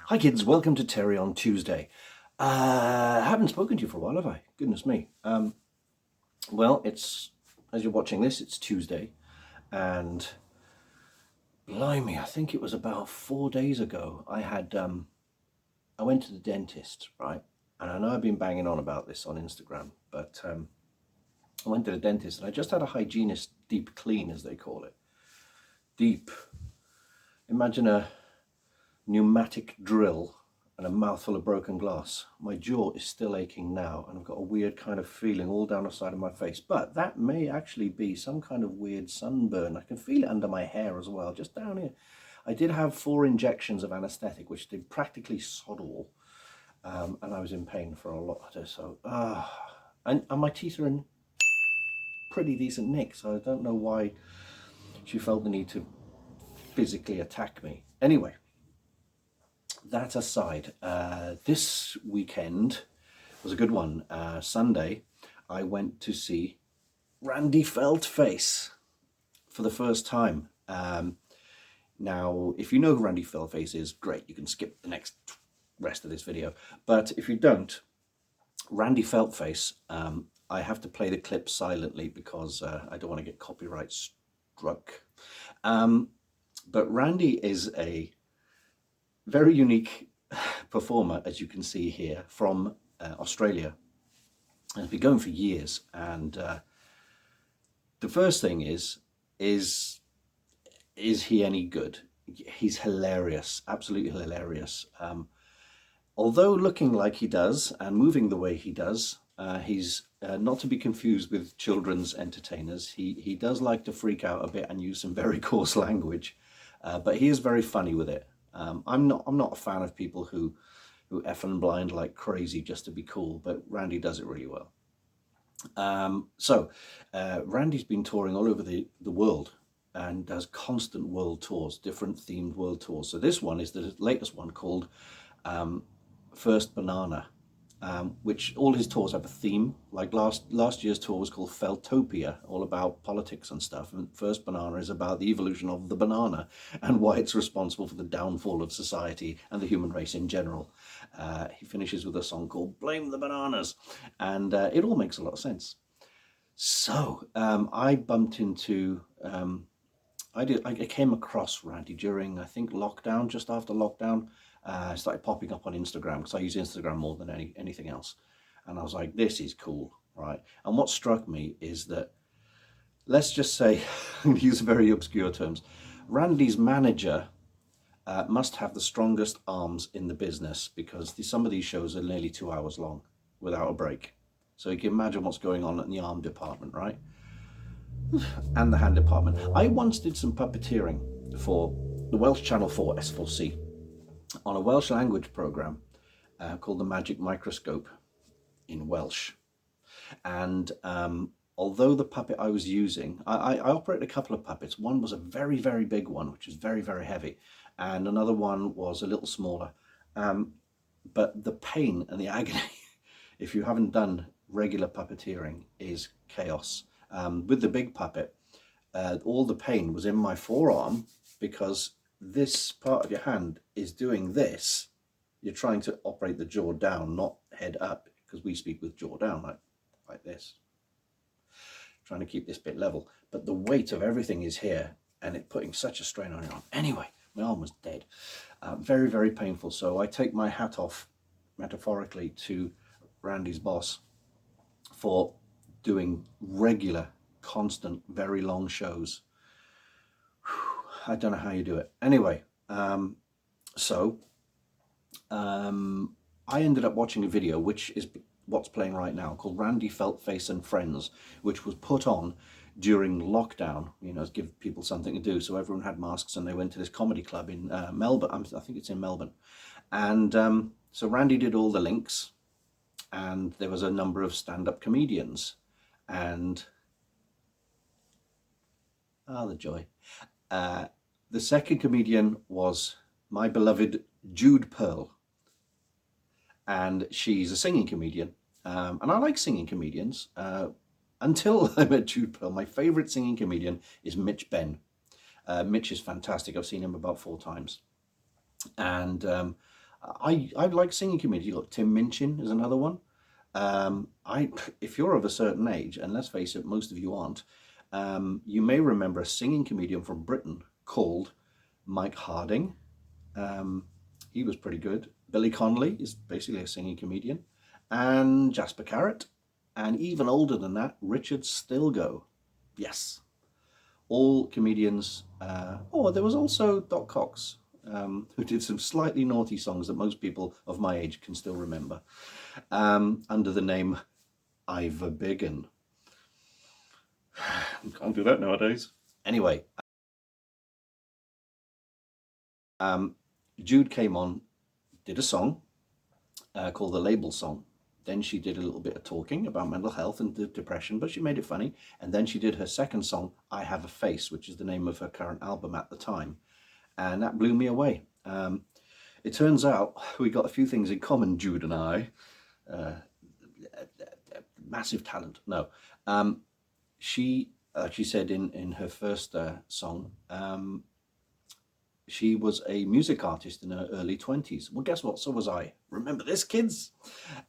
Hi kids, welcome to Terry on Tuesday. I haven't spoken to you for a while, have I? Goodness me. Well, as you're watching this, it's Tuesday, and blimey, I think it was about 4 days ago, I went to the dentist, right? And I know I've been banging on about this on Instagram, but I went to the dentist and I just had a hygienist deep clean, as they call it. Deep. Imagine a pneumatic drill and a mouthful of broken glass. My jaw is still aching now, and I've got a weird kind of feeling all down the side of my face, but that may actually be some kind of weird sunburn. I can feel it under my hair as well, just down here. I did have 4 injections of anesthetic, which did practically sod all, and I was in pain for a lot of it. So and my teeth are in pretty decent nick, so I don't know why she felt the need to physically attack me. Anyway, that aside, this weekend was a good one. Sunday, I went to see Randy Feltface for the first time. Now, if you know who Randy Feltface is, great, you can skip the rest of this video. But if you don't, Randy Feltface, I have to play the clip silently because I don't want to get copyright struck. But Randy is a very unique performer, as you can see here, from Australia. And has been going for years. And the first thing is he any good? He's hilarious, absolutely hilarious. Although looking like he does and moving the way he does, he's not to be confused with children's entertainers. He does like to freak out a bit and use some very coarse language, but he is very funny with it. I'm not a fan of people who F and blind like crazy just to be cool, but Randy does it really well. Randy's been touring all over the world and does constant world tours, different themed world tours. So this one is the latest one called First Banana, which all his tours have a theme. Like last year's tour was called Feltopia, all about politics and stuff. And First Banana is about the evolution of the banana and why it's responsible for the downfall of society and the human race in general. He finishes with a song called Blame the Bananas, and it all makes a lot of sense. So I bumped into, I came across Randy during, I think, lockdown, just after lockdown. I started popping up on Instagram because I use Instagram more than anything else. And I was like, this is cool, right? And what struck me is that, let's just say, use very obscure terms, Randy's manager must have the strongest arms in the business, because some of these shows are nearly 2 hours long without a break. So you can imagine what's going on in the arm department, right? And the hand department. I once did some puppeteering for the Welsh Channel 4 S4C on a Welsh language program called The Magic Microscope in Welsh. And although the puppet I was using, I operated a couple of puppets. One was a very, very big one, which was very, very heavy. And another one was a little smaller. But the pain and the agony, if you haven't done regular puppeteering, is chaos. With the big puppet, all the pain was in my forearm, because this part of your hand is doing this. You're trying to operate the jaw down, not head up, because we speak with jaw down, like this. Trying to keep this bit level. But the weight of everything is here, and it's putting such a strain on your arm. Anyway, my arm was dead. Very, very painful. So I take my hat off, metaphorically, to Randy's boss for doing regular, constant, very long shows. I don't know how you do it. Anyway, I ended up watching a video, which is what's playing right now, called Randy Feltface and Friends, which was put on during lockdown, to give people something to do. So everyone had masks and they went to this comedy club in Melbourne. I think it's in Melbourne. And so Randy did all the links, and there was a number of stand-up comedians. And, the joy. The second comedian was my beloved Jude Pearl, and she's a singing comedian, and I like singing comedians until I met Jude Pearl. My favorite singing comedian is Mitch Ben. Mitch is fantastic. I've seen him about 4 times, and I like singing comedians. You've got Tim Minchin is another one. If you're of a certain age, and let's face it, most of you aren't, you may remember a singing comedian from Britain called Mike Harding. He was pretty good. Billy Connolly is basically a singing comedian, and Jasper Carrot, and even older than that, Richard Stilgo. Yes, all comedians. Oh, there was also Doc Cox, who did some slightly naughty songs that most people of my age can still remember, under the name Ivor Biggin. Can't do that nowadays. Anyway, Jude came on, did a song called The Label Song. Then she did a little bit of talking about mental health and depression, but she made it funny. And then she did her second song, I Have a Face, which is the name of her current album at the time. And that blew me away. It turns out we got a few things in common, Jude and I. Massive talent. No. She said in her first song, she was a music artist in her early 20s. Well, guess what? So was I. Remember this, kids?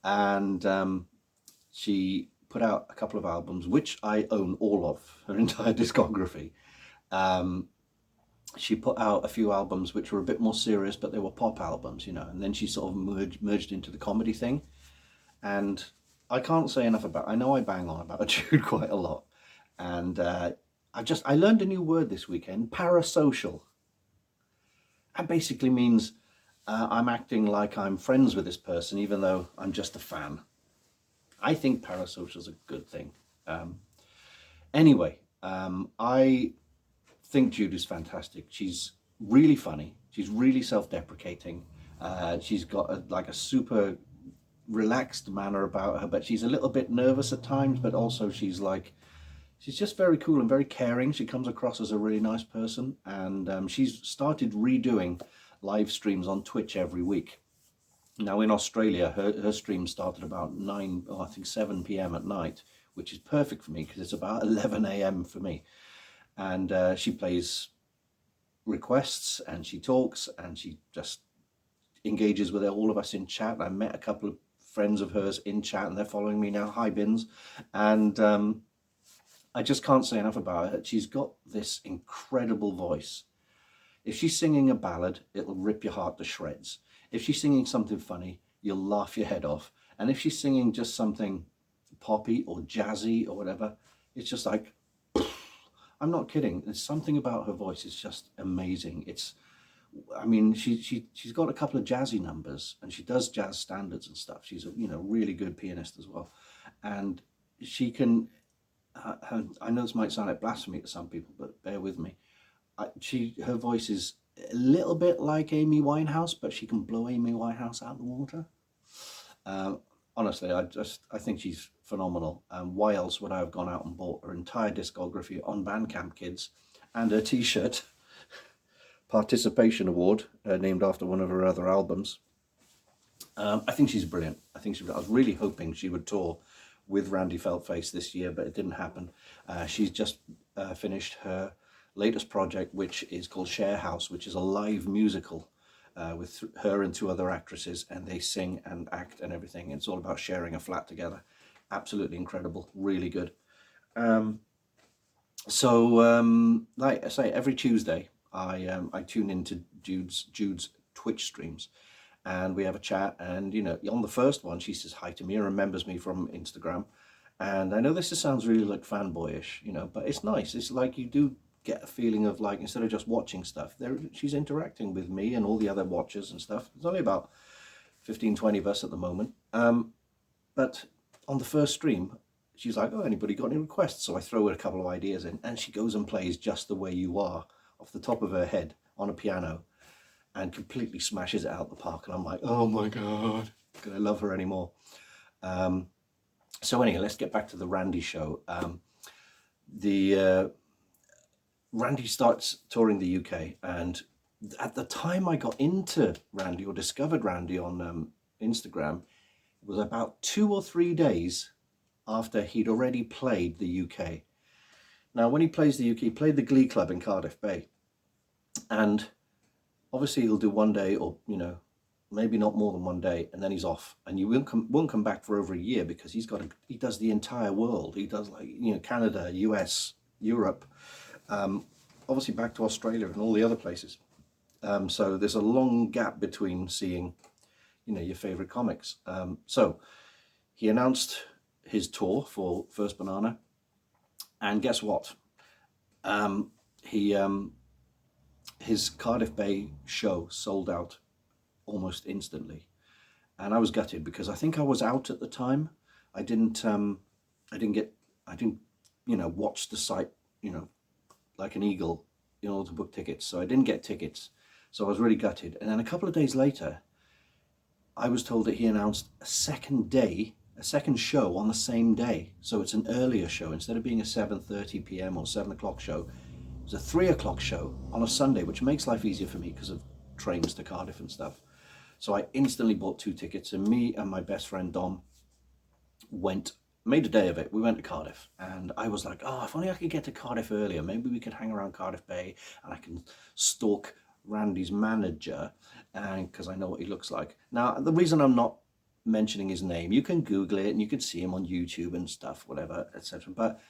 And she put out a couple of albums, which I own all of, her entire discography. She put out a few albums which were a bit more serious, but they were pop albums, you know. And then she sort of merged into the comedy thing. And I can't say enough about, I know I bang on about Jude quite a lot. And I learned a new word this weekend, parasocial. That basically means I'm acting like I'm friends with this person, even though I'm just a fan. I think parasocial is a good thing. Anyway, I think Jude is fantastic. She's really funny. She's really self-deprecating. She's got a super relaxed manner about her, but she's a little bit nervous at times, but also she's just very cool and very caring. She comes across as a really nice person, and she's started redoing live streams on Twitch every week. Now in Australia, her stream started about 7 p.m. at night, which is perfect for me because it's about 11 a.m. for me. And she plays requests, and she talks, and she just engages with all of us in chat. I met a couple of friends of hers in chat, and they're following me now. Hi, Bins. And I just can't say enough about her. She's got this incredible voice. If she's singing a ballad, it'll rip your heart to shreds. If she's singing something funny, you'll laugh your head off. And if she's singing just something poppy or jazzy or whatever, it's just like, I'm not kidding. There's something about her voice. It's just amazing. She's got a couple of jazzy numbers, and she does jazz standards and stuff. She's a really good pianist as well. And she can, I know this might sound like blasphemy to some people, but bear with me. Her voice is a little bit like Amy Winehouse, but she can blow Amy Winehouse out of the water. Honestly, I think she's phenomenal. Why else would I have gone out and bought her entire discography on Bandcamp, kids, and her T-shirt, participation award, named after one of her other albums. I think she's brilliant. I was really hoping she would tour with Randy Feltface this year, but it didn't happen. She's just finished her latest project, which is called Share House, which is a live musical with her and two other actresses, and they sing and act and everything. It's all about sharing a flat together. Absolutely incredible, really good. Like I say, every Tuesday I tune into Jude's Twitch streams, and we have a chat. And on the first one, she says hi to me and remembers me from Instagram. And I know this sounds really like fanboyish, but it's nice. It's like you do get a feeling of like, instead of just watching stuff, she's interacting with me and all the other watchers and stuff. There's only about 15-20 of us at the moment, but on the first stream she's like, oh, anybody got any requests? So I throw her a couple of ideas in, and she goes and plays Just the Way You Are off the top of her head on a piano and completely smashes it out the park. And I'm like, oh my god, can I love her anymore? So anyway, let's get back to the Randy show. Randy starts touring the UK, and at the time I got into Randy or discovered Randy on Instagram, it was about 2 or 3 days after he'd already played the UK. Now, when he plays the UK, he played the Glee Club in Cardiff Bay, and obviously he'll do one day or maybe not more than 1 day, and then he's off, and you won't come back for over a year, because he does the entire world. He does, like, Canada, US, Europe, obviously back to Australia and all the other places. So there's a long gap between seeing, your favorite comics. So he announced his tour for First Banana, and guess what? His Cardiff Bay show sold out almost instantly, and I was gutted, because I think I was out at the time. I didn't watch the site, like an eagle, in order to book tickets. So I didn't get tickets. So I was really gutted. And then a couple of days later, I was told that he announced a second show on the same day. So it's an earlier show. Instead of being a 7:30 p.m. or 7 o'clock show, it was a 3 o'clock show on a Sunday, which makes life easier for me because of trains to Cardiff and stuff. So I instantly bought 2 tickets, and me and my best friend Dom made a day of it. We went to Cardiff, and I was like, oh, if only I could get to Cardiff earlier. Maybe we could hang around Cardiff Bay, and I can stalk Randy's manager, and because I know what he looks like. Now, the reason I'm not mentioning his name, you can Google it, and you can see him on YouTube and stuff, whatever, etc. But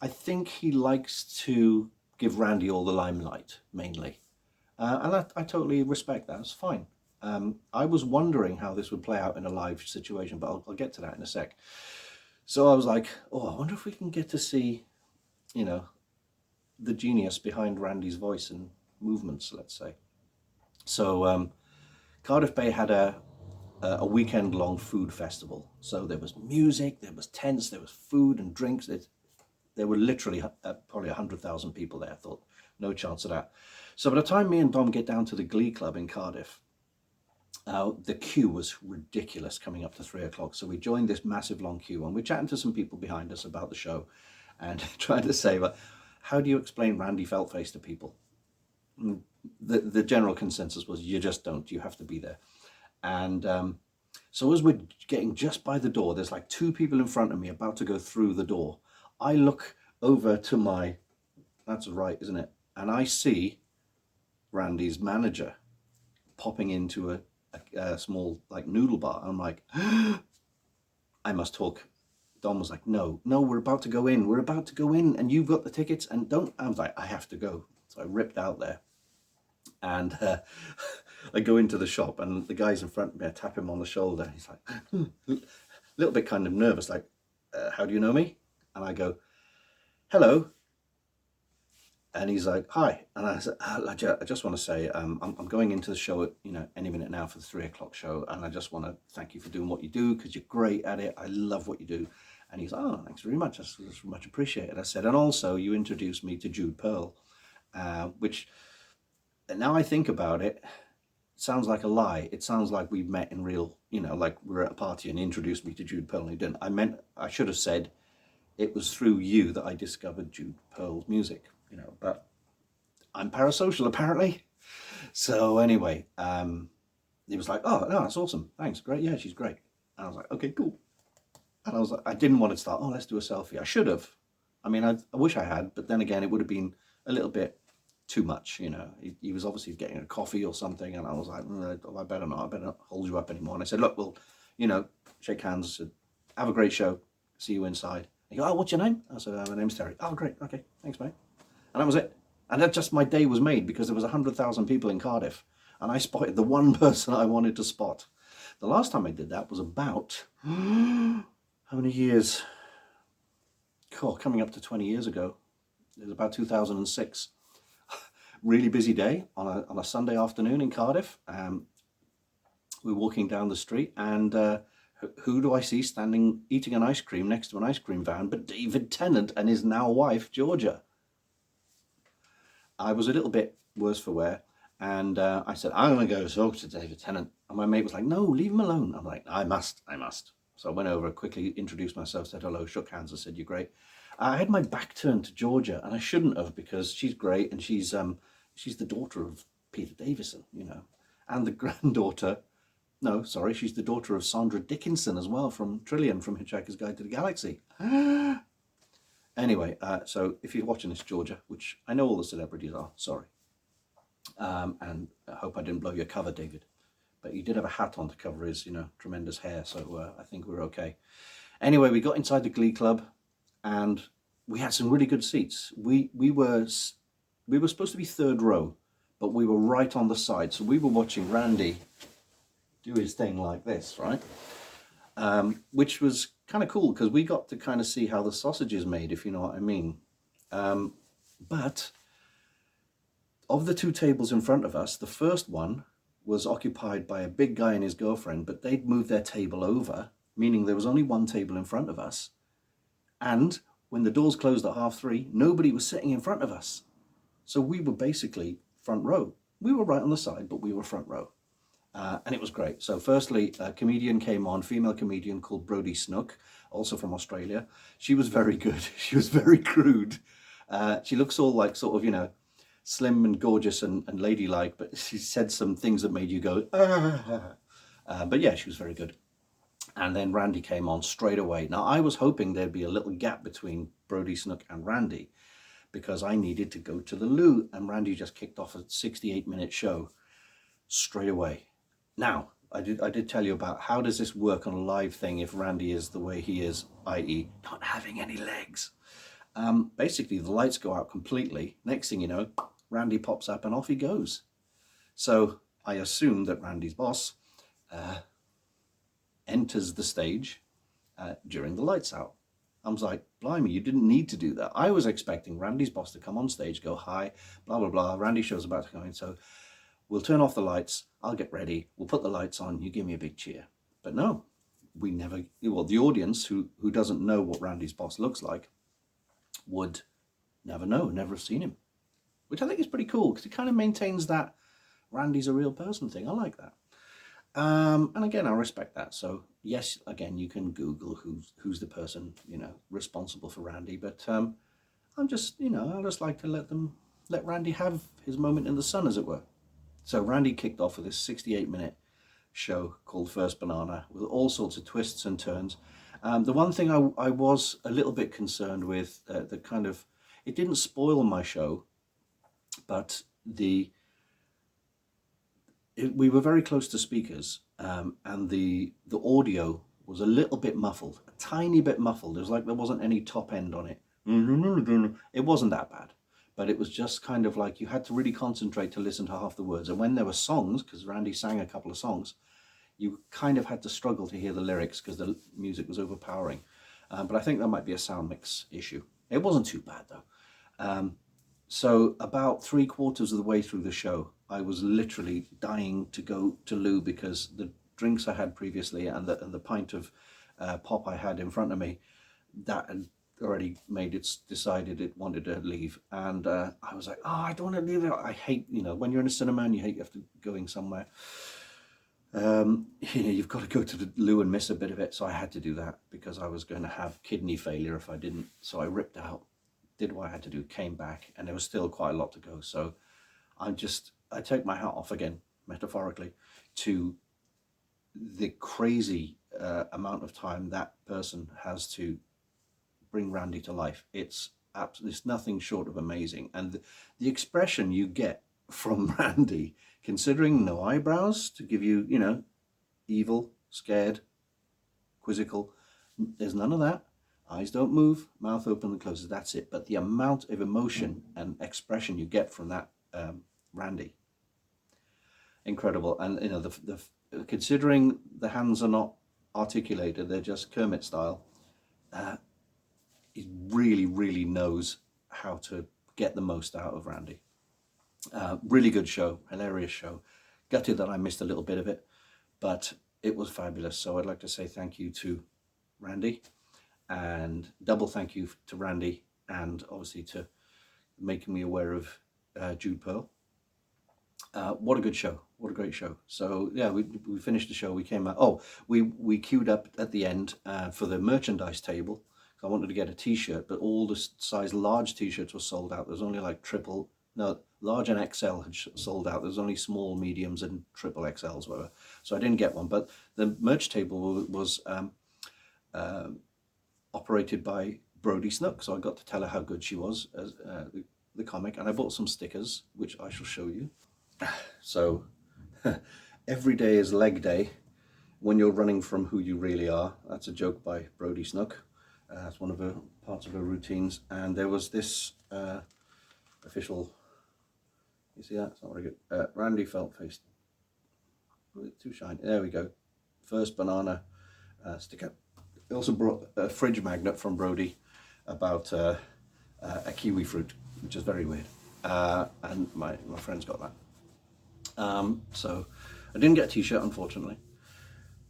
I think he likes to give Randy all the limelight, mainly. And I totally respect that. It's fine. I was wondering how this would play out in a live situation, but I'll get to that in a sec. So I was like, oh, I wonder if we can get to see, the genius behind Randy's voice and movements, let's say. So Cardiff Bay had a weekend-long food festival. So there was music, there was tents, there was food and drinks. There were literally probably 100,000 people there. I thought, no chance of that. So by the time me and Dom get down to the Glee Club in Cardiff, the queue was ridiculous coming up to 3 o'clock. So we joined this massive long queue, and we're chatting to some people behind us about the show and trying to say, well, how do you explain Randy Feltface to people? The general consensus was, you just don't, you have to be there. And so as we're getting just by the door, there's like 2 people in front of me about to go through the door. I look over to my, that's right, isn't it? And I see Randy's manager popping into a small like noodle bar. I'm like, I must talk. Dom was like, no, we're about to go in. We're about to go in, and you've got the tickets, and don't. I was like, I have to go. So I ripped out there, and I go into the shop, and the guy's in front of me. I tap him on the shoulder. He's like, a little bit kind of nervous, like, how do you know me? And I go, hello. And he's like, hi. And I said, I just want to say, I'm going into the show at, any minute now for the 3 o'clock show. And I just want to thank you for doing what you do, because you're great at it. I love what you do. And he's like, oh, thanks very much. That's much appreciated. I said, and also you introduced me to Jude Pearl, which now I think about it, sounds like a lie. It sounds like we've met in real, like we're at a party and he introduced me to Jude Pearl, and he didn't. I should have said it was through you that I discovered Jude Pearl's music. But I'm parasocial apparently. So anyway, he was like, oh, no, that's awesome. Thanks. Great. Yeah, she's great. And I was like, okay, cool. And I was like, I didn't want to start, oh, let's do a selfie. I should have. I mean, I wish I had, but then again, it would have been a little bit too much, He was obviously getting a coffee or something. And I was like, I better not. I better not hold you up anymore. And I said, look, we'll, shake hands. I said, have a great show. See you inside. He goes, oh, what's your name? I said, my name's Terry. Oh, great. Okay. Thanks, mate. And that was it. And that just, my day was made, because there was 100,000 people in Cardiff, and I spotted the one person I wanted to spot. The last time I did that was about, how many years? Cool, coming up to 20 years ago. It was about 2006. Really busy day on a Sunday afternoon in Cardiff. We're walking down the street, and who do I see standing eating an ice cream next to an ice cream van but David Tennant and his now wife, Georgia. I was a little bit worse for wear, and I said, I'm going to go talk to David Tennant. And my mate was like, no, leave him alone. I'm like, I must. So I went over, quickly introduced myself, said hello, shook hands, I said, you're great. I had my back turned to Georgia, and I shouldn't have, because she's great, and she's the daughter of Peter Davison, and the granddaughter, no, sorry, she's the daughter of Sandra Dickinson as well, from Trillian, from Hitchhiker's Guide to the Galaxy. Anyway, so if you're watching this, Georgia, which I know all the celebrities are, sorry. And I hope I didn't blow your cover, David. but he did have a hat on to cover his, tremendous hair. So I think we're okay. Anyway, we got inside the Glee Club, and we had some really good seats. We were supposed to be third row, but we were right on the side. So we were watching Randy do his thing like this, right? Which was kind of cool because we got to kind of see how the sausage is made, if you know what I mean. But of the two tables in front of us, the first one was occupied by a big guy and his girlfriend, but they'd moved their table over, meaning there was only one table in front of us. And when the doors closed at 3:30, nobody was sitting in front of us. So we were basically front row. We were right on the side, but we were front row. And it was great. So firstly, a comedian came on, female comedian called Brodie Snook, also from Australia. She was very good. She was very crude. She looks all like sort of, slim and gorgeous and ladylike, but she said some things that made you go, ah. But yeah, she was very good. And then Randy came on straight away. Now, I was hoping there'd be a little gap between Brodie Snook and Randy because I needed to go to the loo, and Randy just kicked off a 68-minute show straight away. Now, I did tell you about how does this work on a live thing if Randy is the way he is, i.e. not having any legs. Basically, the lights go out completely. Next thing you know, Randy pops up and off he goes. So I assumed that Randy's boss enters the stage during the lights out. I was like, blimey, you didn't need to do that. I was expecting Randy's boss to come on stage, go, hi, blah, blah, blah. Randy show's about to come in, so we'll turn off the lights, I'll get ready, we'll put the lights on, you give me a big cheer. But no, we never, the audience who doesn't know what Randy's boss looks like would never know, never have seen him. Which I think is pretty cool, because it kind of maintains that Randy's a real person thing. I like that. And again, I respect that. So yes, again, you can Google who's the person, responsible for Randy. But I'm just, I just like to let Randy have his moment in the sun, as it were. So Randy kicked off with this 68-minute show called First Banana with all sorts of twists and turns. The one thing I was a little bit concerned with, it didn't spoil my show, but we were very close to speakers, and the audio was a little bit muffled, a tiny bit muffled. It was like there wasn't any top end on it. It wasn't that bad, but it was just kind of like you had to really concentrate to listen to half the words. And when there were songs, because Randy sang a couple of songs, you kind of had to struggle to hear the lyrics because the music was overpowering. But I think that might be a sound mix issue. It wasn't too bad though. So about 3/4 of the way through the show, I was literally dying to go to loo because the drinks I had previously and the pint of pop I had in front of me, that had already decided it wanted to leave. And I was like, I don't want to leave it. I hate, when you're in a cinema and you hate after going somewhere, you've got to go to the loo and miss a bit of it. So I had to do that because I was going to have kidney failure if I didn't. So I ripped out, did what I had to do, came back, and there was still quite a lot to go. So I take my hat off again, metaphorically, to the crazy amount of time that person has to bring Randy to life. It's nothing short of amazing. And the expression you get from Randy, considering no eyebrows to give you, evil, scared, quizzical, there's none of that. Eyes don't move, mouth open and closes, that's it. But the amount of emotion and expression you get from that Randy, incredible. And considering the hands are not articulated, they're just Kermit style, he really, really knows how to get the most out of Randy. Really good show, hilarious show. Gutted that I missed a little bit of it, but it was fabulous. So I'd like to say thank you to Randy, and double thank you to Randy, and obviously to making me aware of Jude Pearl. What a good show, what a great show. So yeah, we finished the show, we came out, we queued up at the end for the merchandise table. I wanted to get a t-shirt, but all the size large t-shirts were sold out. There's only like large and XL had sold out. There's only small, mediums and triple XLs, whatever. So I didn't get one, but the merch table was operated by Brodie Snook, so I got to tell her how good she was as the comic, and I bought some stickers, which I shall show you. So every day is leg day when you're running from who you really are. That's a joke by Brodie Snook. That's one of her parts of her routines. And there was this official, you see that? It's not very good. Randy Feltface. Too shiny. There we go. First banana sticker. I also brought a fridge magnet from Brodie about a kiwi fruit, which is very weird. And my friend's got that. So I didn't get a t-shirt, unfortunately.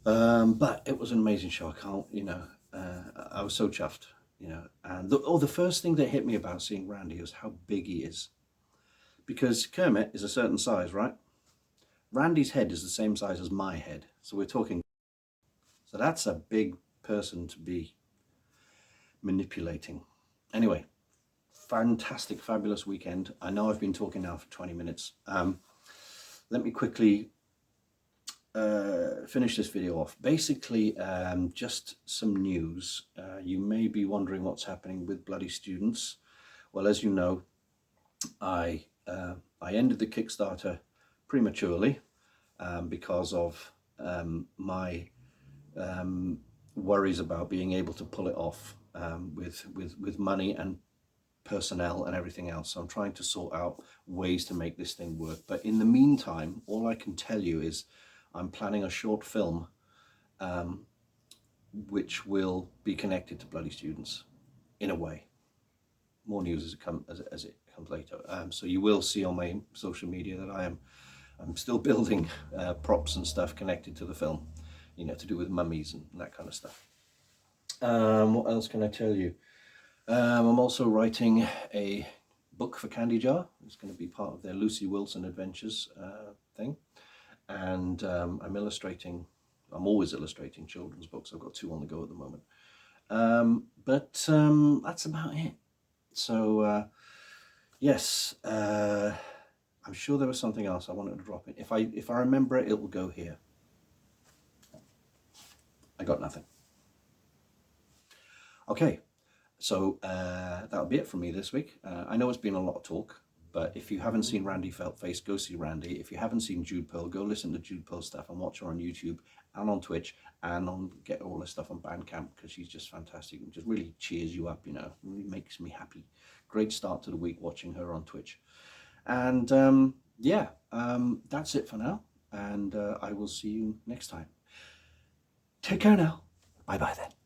But it was an amazing show. I can't, you know, I was so chuffed, you know. And the first thing that hit me about seeing Randy is how big he is. Because Kermit is a certain size, right? Randy's head is the same size as my head. So we're talking, so that's a big person to be manipulating. Anyway, fantastic, fabulous weekend. I know I've been talking now for 20 minutes. Let me quickly finish this video off. Basically, just some news. You may be wondering what's happening with bloody students. Well, as you know, I ended the Kickstarter prematurely because of my worries about being able to pull it off with money and personnel and everything else. So I'm trying to sort out ways to make this thing work. But in the meantime, all I can tell you is I'm planning a short film which will be connected to bloody students in a way. More news as it comes later. So you will see on my social media that I'm still building props and stuff connected to the film, you know, to do with mummies and that kind of stuff. What else can I tell you? I'm also writing a book for Candy Jar. It's going to be part of their Lucy Wilson Adventures thing. And I'm always illustrating children's books. I've got 2 on the go at the moment. But that's about it. So yes, I'm sure there was something else I wanted to drop in. If I remember it, it will go here. I got nothing. Okay, so that'll be it from me this week. I know it's been a lot of talk, but if you haven't seen Randy Feltface, go see Randy. If you haven't seen Jude Pearl, go listen to Jude Pearl stuff and watch her on YouTube and on Twitch and get all this stuff on Bandcamp, because she's just fantastic and just really cheers you up, you know, really makes me happy. Great start to the week watching her on Twitch. And yeah, that's it for now. And I will see you next time. Take care now. Bye-bye then.